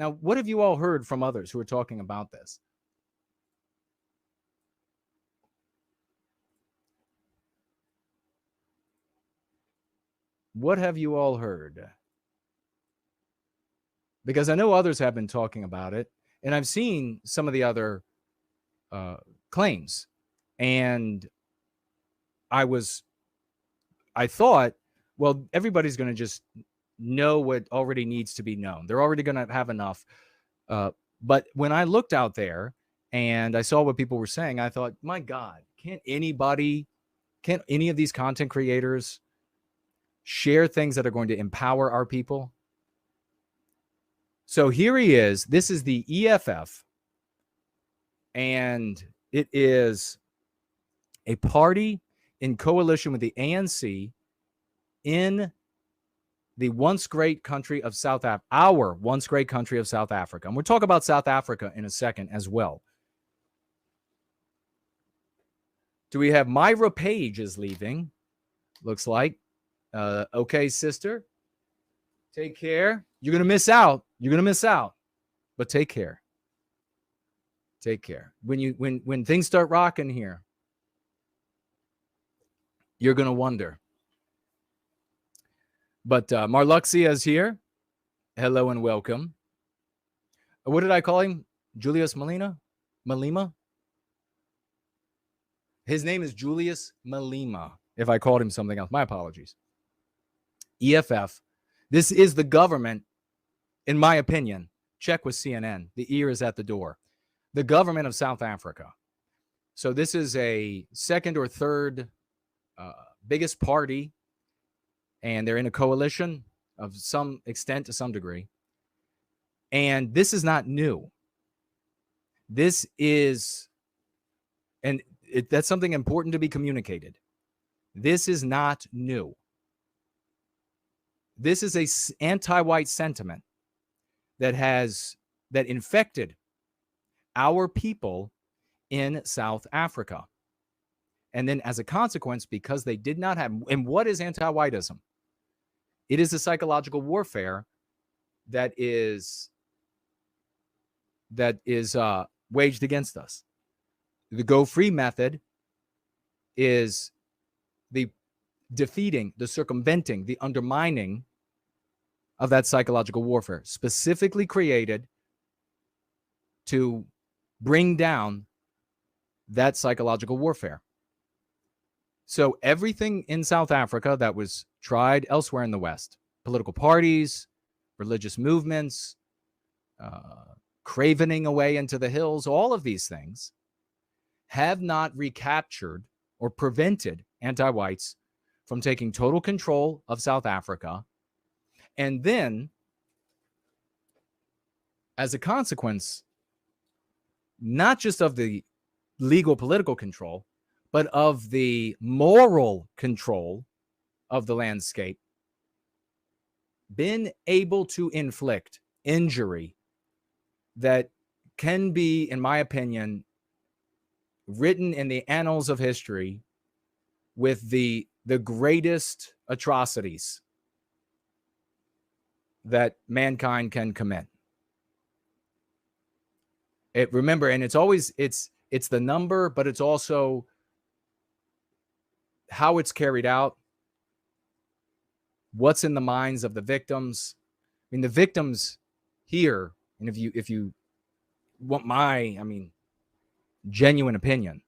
Now, what have you all heard from others who are talking about this? What have you all heard? Because I know others have been talking about it, and I've seen some of the other claims. And I thought, well, everybody's going to just know what already needs to be known. They're already going to have enough. But when I looked out there and I saw what people were saying, I thought, my God, can't any of these content creators share things that are going to empower our people? So here he is. This is the EFF, and it is a party in coalition with the ANC in the once great country of South Africa, our once great country of South Africa. And we'll talk about South Africa in a second as well. Do we have Myra Page is leaving? Looks like. Okay, sister. Take care. You're going to miss out. You're going to miss out. But take care. Take care. When things start rocking here, you're going to wonder. But Marluxia is here. Hello and welcome. What did I call him? Julius Malema? His name is Julius Malema. If I called him something else, my apologies. EFF. This is the government, in my opinion. Check with CNN. The ear is at the door. The government of South Africa. So this is a second or third biggest party, and they're in a coalition of some extent to some degree. And this is not new. This is, and that's something important to be communicated. This is not new. This is a anti-white sentiment that infected our people in South Africa. And then as a consequence, because they did not have, and what is anti-whiteism? It is a psychological warfare that is waged against us. The Go Free method is the defeating, the circumventing, the undermining of that psychological warfare, specifically created to bring down that psychological warfare. So everything in South Africa that was tried elsewhere in the West, political parties, religious movements, cravening away into the hills, all of these things have not recaptured or prevented anti-whites from taking total control of South Africa. And then, as a consequence, not just of the legal political control, but of the moral control of the landscape, been able to inflict injury that can be, in my opinion, written in the annals of history with the greatest atrocities that mankind can commit. Remember, and it's always, it's the number, but it's also how it's carried out, what's in the minds of the victims. I mean, the victims here, and if you want my, genuine opinion,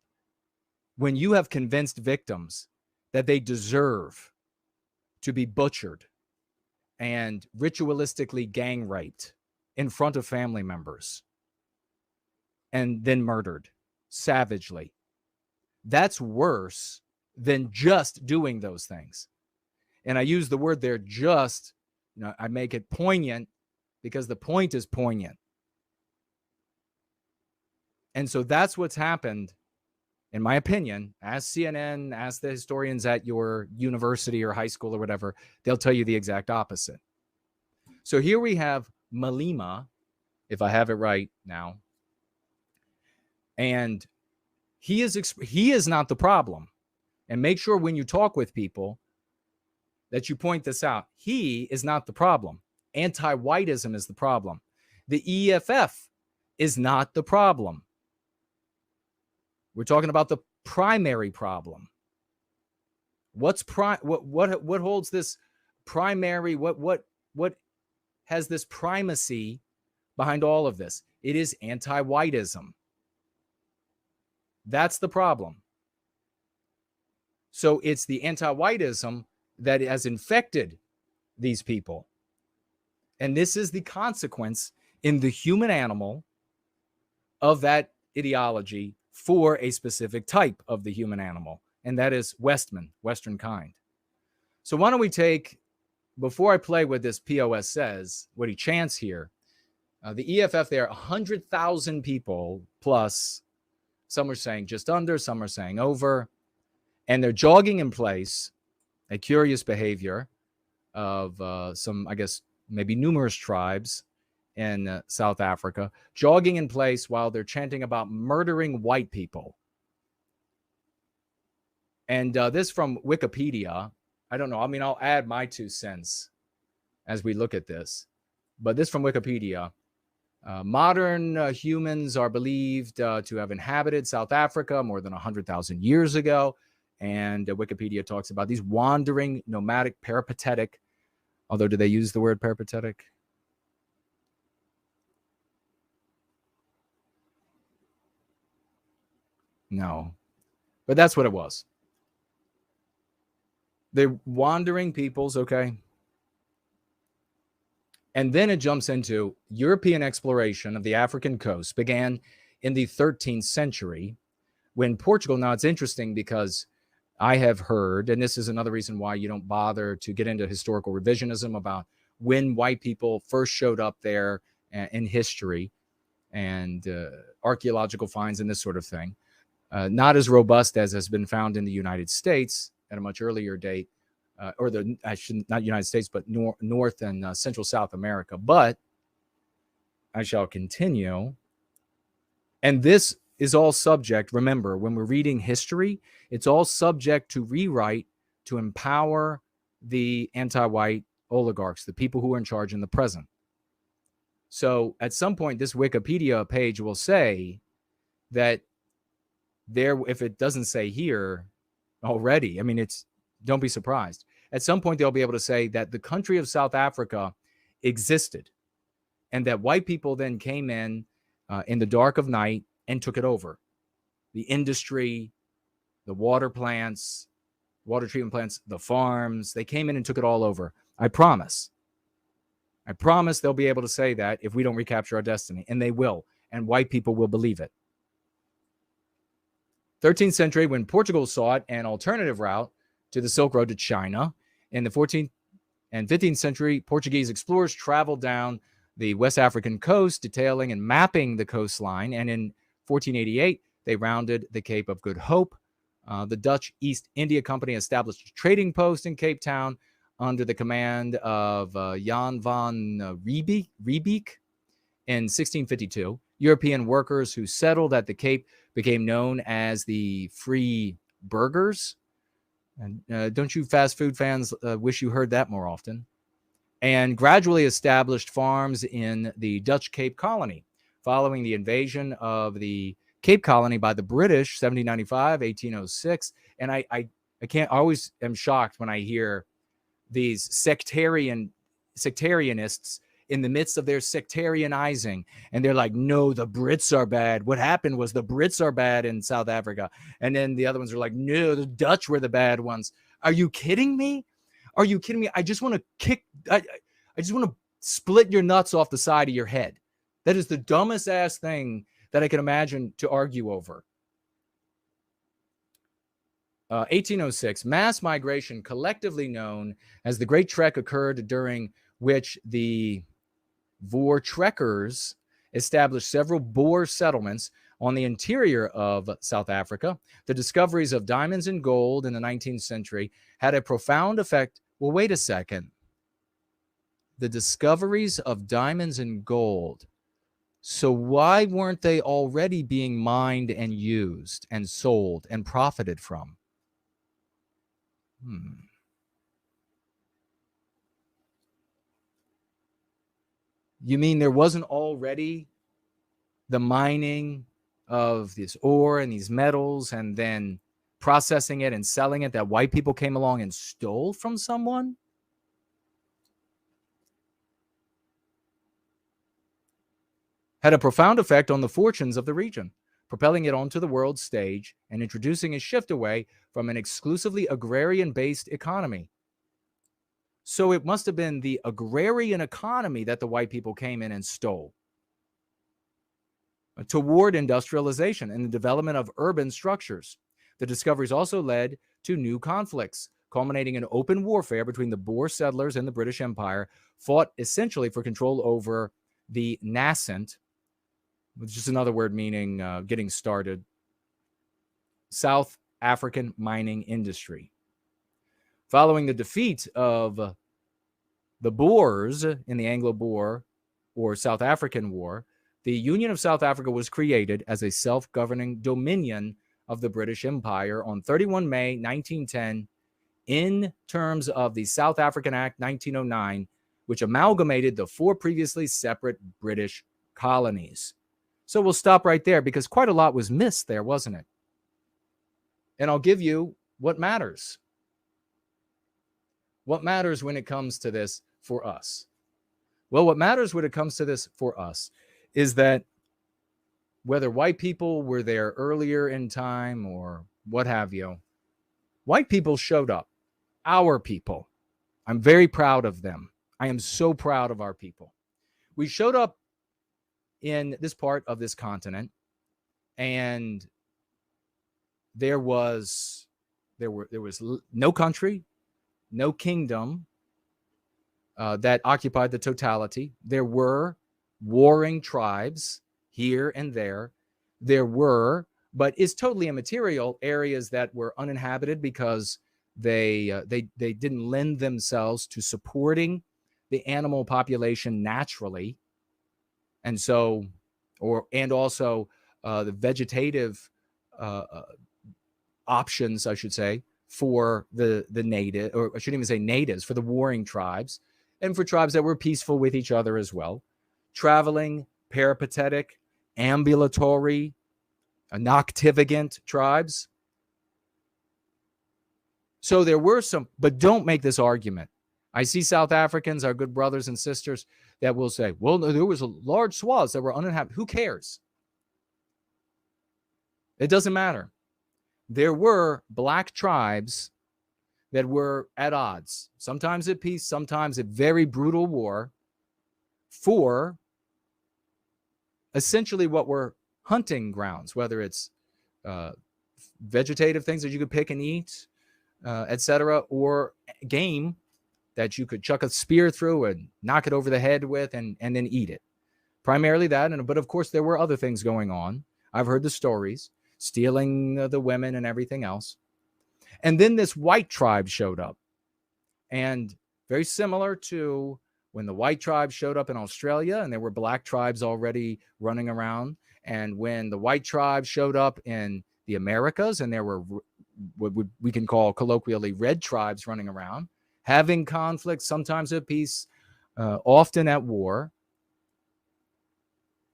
when you have convinced victims that they deserve to be butchered and ritualistically gang raped in front of family members and then murdered savagely, that's worse than just doing those things. And I use the word there, just, I make it poignant because the point is poignant. And so that's what's happened, in my opinion. Ask CNN, ask the historians at your university or high school or whatever. They'll tell you the exact opposite. So here we have Malema, if I have it right now. And he is not the problem. And make sure when you talk with people that you point this out. He is not the problem. Anti-whiteism is the problem. The EFF is not the problem. We're talking about the primary problem. What holds this primary? What has this primacy behind all of this? It is anti-whiteism. That's the problem. So it's the anti-whiteism that has infected these people. And this is the consequence in the human animal of that ideology for a specific type of the human animal, and that is Western kind. So why don't we take, before I play what this POS says, what he chants here, the EFF there, 100,000 people plus, some are saying just under, some are saying over, and they're jogging in place, a curious behavior of some, I guess, maybe numerous tribes in South Africa, jogging in place while they're chanting about murdering white people. And this from Wikipedia. I don't know. I mean, I'll add my 2 cents as we look at this. But this from Wikipedia. Modern humans are believed to have inhabited South Africa more than 100,000 years ago. And Wikipedia talks about these wandering, nomadic, peripatetic, although do they use the word peripatetic? No. But that's what it was. They're wandering peoples, okay? And then it jumps into European exploration of the African coast began in the 13th century when Portugal, now it's interesting because I have heard, and this is another reason why you don't bother to get into historical revisionism about when white people first showed up there in history and archaeological finds and this sort of thing. Not as robust as has been found in the United States at a much earlier date, not United States, but North and Central South America. But I shall continue. And this is all subject, remember, when we're reading history, it's all subject to rewrite to empower the anti-white oligarchs, the people who are in charge in the present. So at some point, this Wikipedia page will say that there, if it doesn't say here already, I mean, don't be surprised. At some point, they'll be able to say that the country of South Africa existed and that white people then came in the dark of night and took it over. The industry, the water plants, water treatment plants, the farms, they came in and took it all over. I promise they'll be able to say that if we don't recapture our destiny, and they will, and white people will believe it. 13th century, when Portugal sought an alternative route to the Silk Road to China. In the 14th and 15th century, Portuguese explorers traveled down the West African coast, detailing and mapping the coastline. And in 1488, they rounded the Cape of Good Hope. The Dutch East India Company established a trading post in Cape Town under the command of Jan van Riebeek in 1652. European workers who settled at the Cape became known as the Free Burghers. And don't you fast food fans wish you heard that more often? And gradually established farms in the Dutch Cape Colony. Following the invasion of the Cape Colony by the British, 1795, 1806. And I always am shocked when I hear these sectarianists in the midst of their sectarianizing, and they're like, no, the Brits are bad. What happened was the Brits are bad in South Africa. And then the other ones are like, no, the Dutch were the bad ones. Are you kidding me? Are you kidding me? I just want to I just want to split your nuts off the side of your head. That is the dumbest ass thing that I can imagine to argue over. 1806, mass migration, collectively known as the Great Trek, occurred, during which the Voortrekkers established several Boer settlements on the interior of South Africa. The discoveries of diamonds and gold in the 19th century had a profound effect. Well, wait a second. The discoveries of diamonds and gold. So why weren't they already being mined and used and sold and profited from? You mean there wasn't already the mining of this ore and these metals and then processing it and selling it that white people came along and stole from someone? Had a profound effect on the fortunes of the region, propelling it onto the world stage and introducing a shift away from an exclusively agrarian-based economy. So it must have been the agrarian economy that the white people came in and stole, toward industrialization and the development of urban structures. The discoveries also led to new conflicts, culminating in open warfare between the Boer settlers and the British Empire, fought essentially for control over the nascent, which is another word meaning getting started, South African mining industry. Following the defeat of the Boers in the Anglo-Boer or South African War, the Union of South Africa was created as a self-governing dominion of the British Empire on 31 May 1910 in terms of the South African Act 1909, which amalgamated the 4 previously separate British colonies. So we'll stop right there because quite a lot was missed there, wasn't it? And I'll give you what matters. What matters when it comes to this for us? Well, what matters when it comes to this for us is that whether white people were there earlier in time or what have you, white people showed up. Our people. I'm very proud of them. I am so proud of our people. We showed up in this part of this continent, and there was no country, no kingdom that occupied the totality. There were warring tribes here and there. There were, but it's totally immaterial, areas that were uninhabited because they didn't lend themselves to supporting the animal population naturally, and so, and also the vegetative options, I should say, for the native, or I shouldn't even say natives, for the warring tribes, and for tribes that were peaceful with each other as well. Traveling, peripatetic, ambulatory, noctivagant tribes. So there were some, but don't make this argument. I see South Africans, our good brothers and sisters, that will say, well, no, there was a large swaths that were uninhabited. Who cares? It doesn't matter. There were black tribes that were at odds, sometimes at peace, sometimes at very brutal war, for essentially what were hunting grounds, whether it's vegetative things that you could pick and eat, etc., or game that you could chuck a spear through and knock it over the head with and then eat it. Primarily that, but of course there were other things going on. I've heard the stories, stealing the women and everything else. And then this white tribe showed up. And very similar to when the white tribe showed up in Australia and there were black tribes already running around, and when the white tribe showed up in the Americas and there were what we can call colloquially red tribes running around, having conflicts, sometimes at peace, often at war.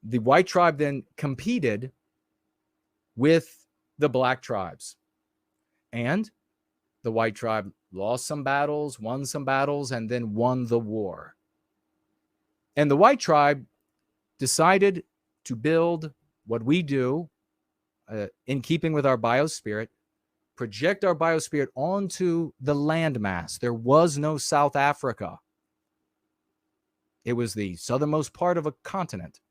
The white tribe then competed with the black tribes. And the white tribe lost some battles, won some battles, and then won the war. And the white tribe decided to build what we do in keeping with our biospirit, project our biospirit onto the landmass. There was no South Africa. It was the southernmost part of a continent.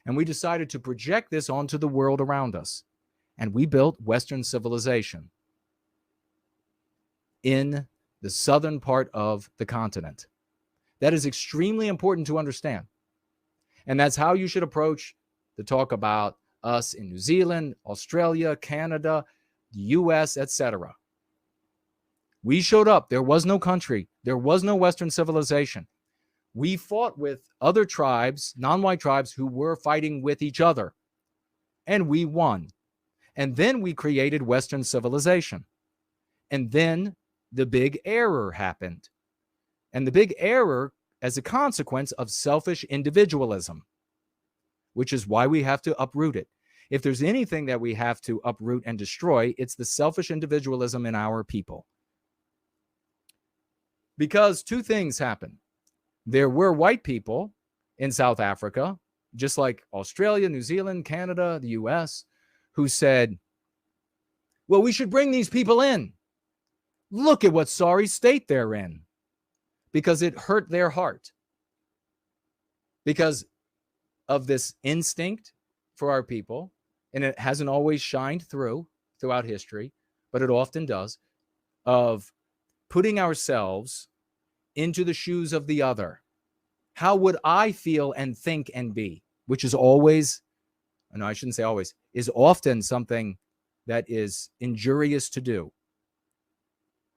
And we decided to project this onto the world around us. And we built Western civilization in the southern part of the continent. That is extremely important to understand. And that's how you should approach the talk about us in New Zealand, Australia, Canada, the US, etc. We showed up. There was no country. There was no Western civilization. We fought with other tribes, non-white tribes, who were fighting with each other. And we won. And then we created Western civilization. And then the big error happened. And the big error as a consequence of selfish individualism, which is why we have to uproot it. If there's anything that we have to uproot and destroy, it's the selfish individualism in our people. Because two things happen. There were white people in South Africa, just like Australia, New Zealand, Canada, the US, who said, well, we should bring these people in. Look at what sorry state they're in. Because it hurt their heart. Because of this instinct for our people, and it hasn't always shined throughout history, but it often does, of putting ourselves into the shoes of the other. How would I feel and think and be? Which is always, no, I shouldn't say always, is often something that is injurious to do,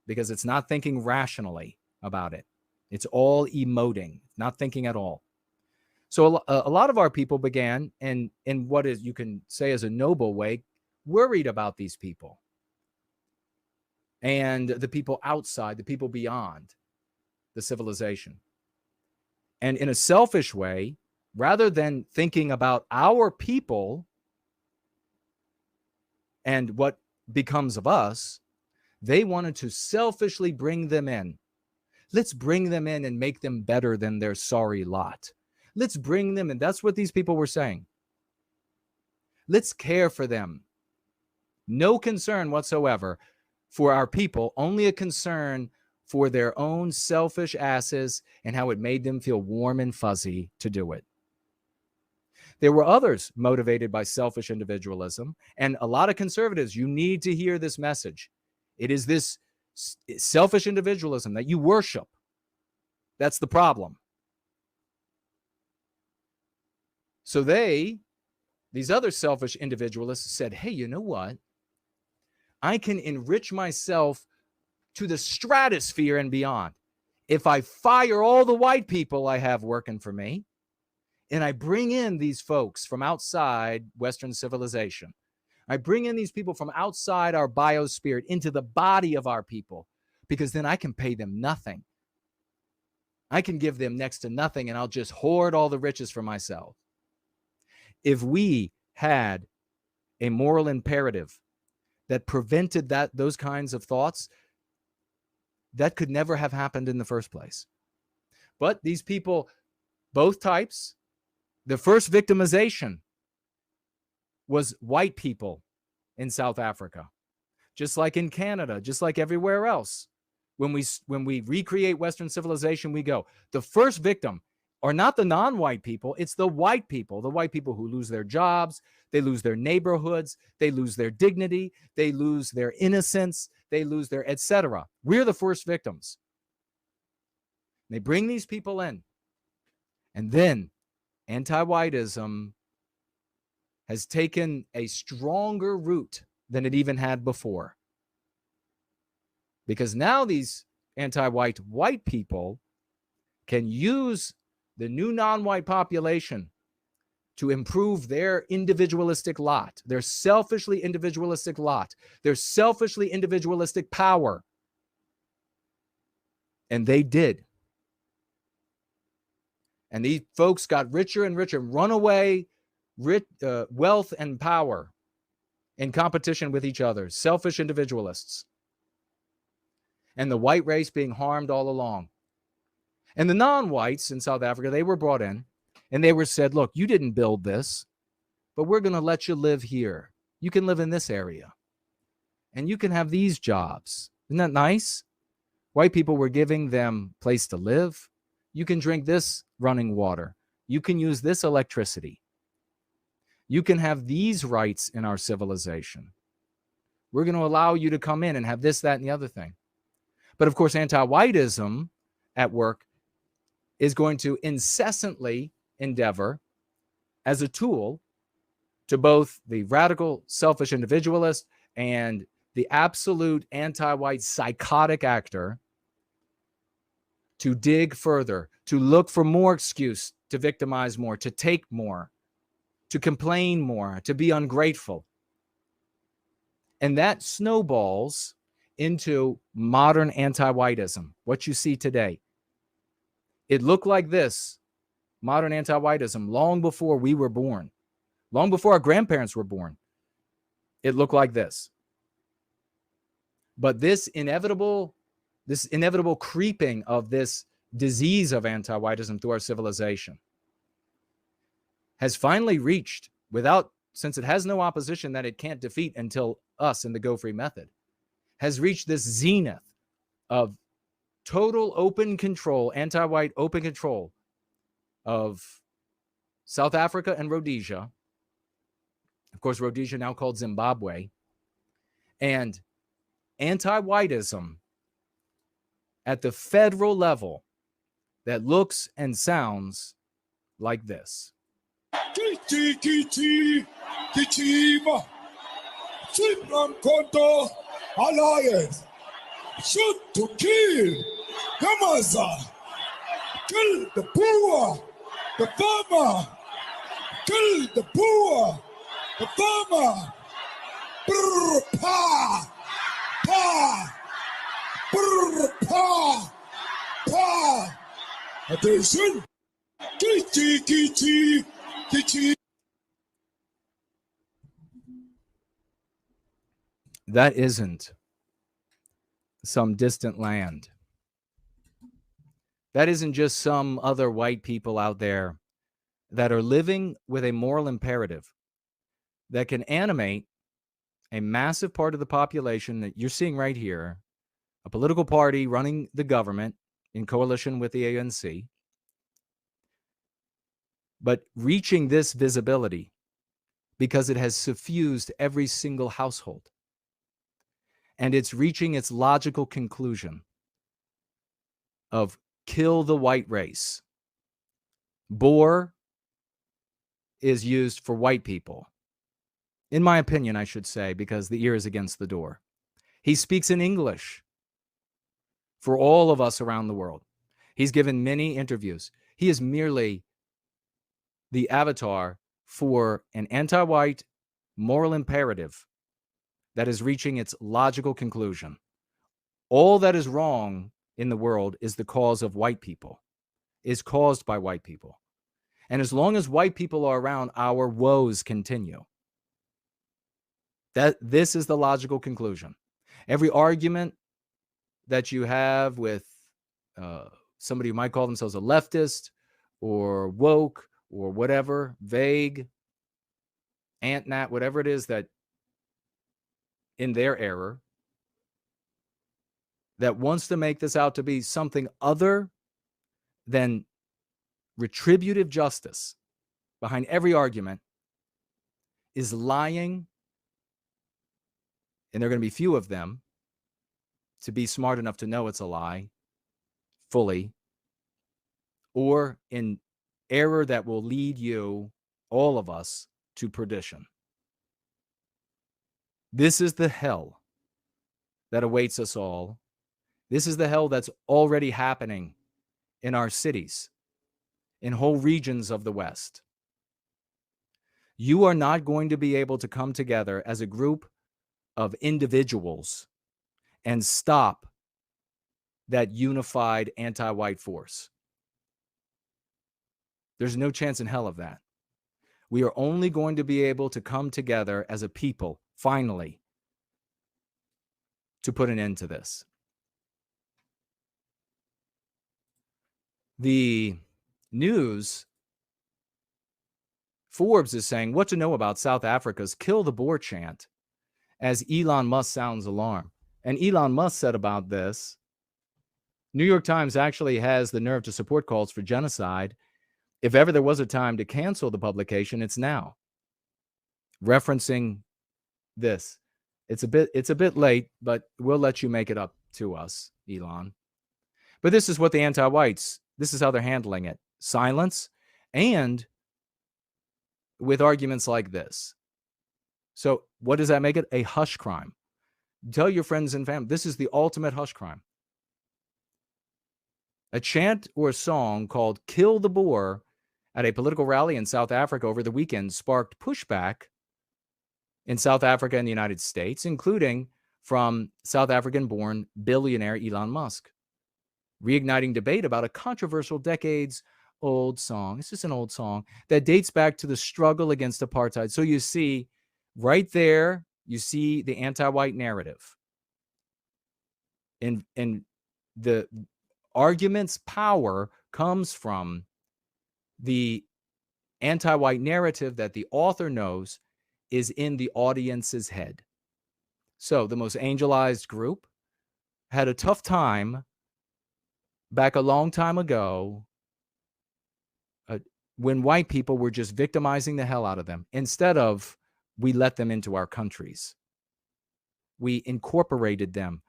because it's not thinking rationally about it. It's all emoting, not thinking at all. So a lot of our people began, and in what is, you can say as a noble way, worried about these people and the people outside, the people beyond the civilization. And in a selfish way, rather than thinking about our people and what becomes of us, they wanted to selfishly bring them in. Let's bring them in and make them better than their sorry lot. Let's bring them in. That's what these people were saying. Let's care for them. No concern whatsoever for our people, only a concern for their own selfish asses and how it made them feel warm and fuzzy to do it. There were others motivated by selfish individualism, and a lot of conservatives, you need to hear this message. It is this selfish individualism that you worship. That's the problem. So these other selfish individualists said, hey, you know what? I can enrich myself to the stratosphere and beyond if I fire all the white people I have working for me and I bring in these folks from outside Western civilization. I bring in these people from outside our biosphere into the body of our people, because then I can pay them nothing. I can give them next to nothing, and I'll just hoard all the riches for myself. If we had a moral imperative that prevented those kinds of thoughts, that could never have happened in the first place. But these people, both types, the first victimization was white people in South Africa, just like in Canada, just like everywhere else. When we recreate Western civilization, we go, the first victim are not the non-white people, it's the white people who lose their jobs, they lose their neighborhoods, they lose their dignity, they lose their innocence, they lose their etc. We're the first victims. They bring these people in, and then anti-whiteism has taken a stronger root than it even had before. Because now these white people can use the new non-white population to improve their individualistic lot, their selfishly individualistic lot, their selfishly individualistic power. And they did. And these folks got richer and richer, runaway wealth and power in competition with each other, selfish individualists. And the white race being harmed all along. And the non-whites in South Africa, they were brought in and they were said, look, you didn't build this, but we're going to let you live here. You can live in this area and you can have these jobs. Isn't that nice? White people were giving them a place to live. You can drink this running water. You can use this electricity. You can have these rights in our civilization. We're going to allow you to come in and have this, that, and the other thing. But of course, anti-whiteism at work is going to incessantly endeavor as a tool to both the radical selfish individualist and the absolute anti-white psychotic actor to dig further, to look for more excuse to victimize more, to take more, to complain more, to be ungrateful. And that snowballs into modern anti-whiteism, what you see today. It looked like this, modern anti-whiteism, long before we were born, long before our grandparents were born. It looked like this. But this inevitable creeping of this disease of anti-whiteism through our civilization has finally reached, since it has no opposition that it can't defeat until us in the Go Free method, has reached this zenith of total open control, anti-white open control of South Africa and Rhodesia. Of course, Rhodesia now called Zimbabwe. And anti-whiteism at the federal level that looks and sounds like this. Alliance. Shoot to kill. Yamaza. Kill the poor. The farmer. Kill the poor. The farmer. Brr, pa. Pa. Brr, pa. Pa. Attention. Kichi, kichi, kichi. That isn't some distant land. That isn't just some other white people out there that are living with a moral imperative that can animate a massive part of the population that you're seeing right here, a political party running the government in coalition with the ANC, but reaching this visibility because it has suffused every single household. And it's reaching its logical conclusion of kill the white race. Boer is used for white people. In my opinion, I should say, because the ear is against the door. He speaks in English for all of us around the world. He's given many interviews. He is merely the avatar for an anti-white moral imperative that is reaching its logical conclusion. All that is wrong in the world is the cause of white people, is caused by white people. And as long as white people are around, our woes continue. This is the logical conclusion. Every argument that you have with somebody who might call themselves a leftist or woke or whatever, vague, ant-nat, whatever it is that in their error, that wants to make this out to be something other than retributive justice behind every argument, is lying. And there are going to be few of them to be smart enough to know it's a lie fully, or in error that will lead you, all of us, to perdition. This is the hell that awaits us all. This is the hell that's already happening in our cities, in whole regions of the West. You are not going to be able to come together as a group of individuals and stop that unified anti-white force. There's no chance in hell of that. We are only going to be able to come together as a people, finally, to put an end to this. The news, Forbes is saying what to know about South Africa's Kill the Boer chant as Elon Musk sounds alarm. And Elon Musk said about this, New York Times actually has the nerve to support calls for genocide. If ever there was a time to cancel the publication, it's now. Referencing this. It's a bit late, but we'll let you make it up to us, Elon. But this is what the anti-whites, this is how they're handling it. Silence, and with arguments like this. So what does that make it? A hush crime. Tell your friends and family, this is the ultimate hush crime. A chant or a song called Kill the Boer at a political rally in South Africa over the weekend sparked pushback in South Africa and the United States, including from South African-born billionaire Elon Musk. reigniting debate about a controversial decades-old song. It's just an old song that dates back to the struggle against apartheid. So you see right there, you see the anti-white narrative. And the argument's power comes from the anti-white narrative that the author knows is in the audience's head. So the most angelized group had a tough time back a long time ago when white people were just victimizing the hell out of them. Instead of, we let them into our countries. We incorporated them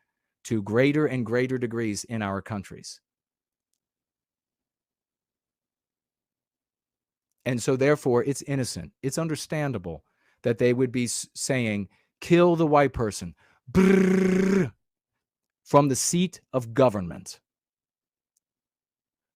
to greater and greater degrees in our countries. And so therefore, it's innocent. It's understandable that they would be saying, kill the white person, brrr, from the seat of government.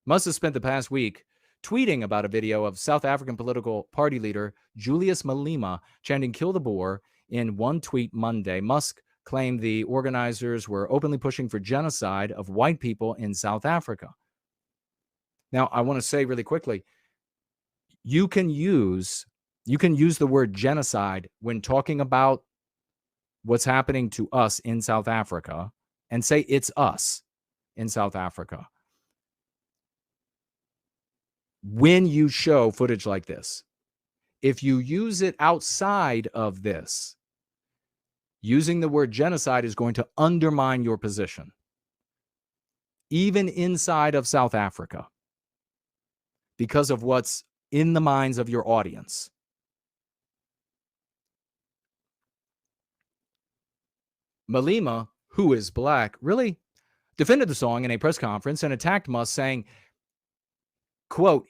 Must have spent the past week tweeting about a video of South African political party leader Julius Malema chanting kill the Boer in one tweet Monday. Musk claimed the organizers were openly pushing for genocide of white people in South Africa. Now, I want to say really quickly, you can use the word genocide when talking about what's happening to us in South Africa and say it's us in South Africa. When you show footage like this, if you use it outside of this, using the word genocide is going to undermine your position, even inside of South Africa, because of what's in the minds of your audience. Malema, who is black, really defended the song in a press conference and attacked Musk, saying, quote,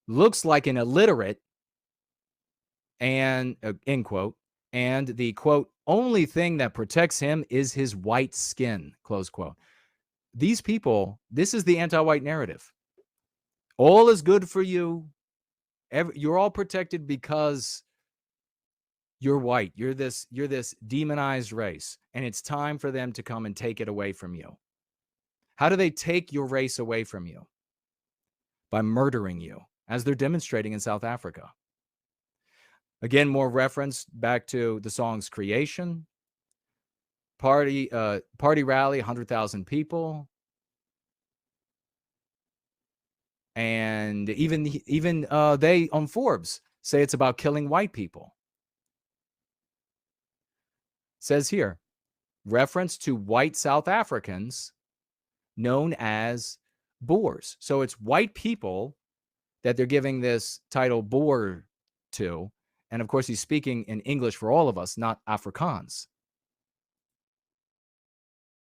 looks like an illiterate, and end quote, and the quote, only thing that protects him is his white skin, close quote. These people, this is the anti-white narrative. All is good for you. You're all protected because you're white. You're this demonized race, and it's time for them to come and take it away from you. How do they take your race away from you? By murdering you, as they're demonstrating in South Africa. Again, more reference back to the song's creation. Party rally, 100,000 people. And even they on Forbes say it's about killing white people. It says here, reference to white South Africans known as Boers. So it's white people that they're giving this title Boer to. And of course, he's speaking in English for all of us, not Afrikaans.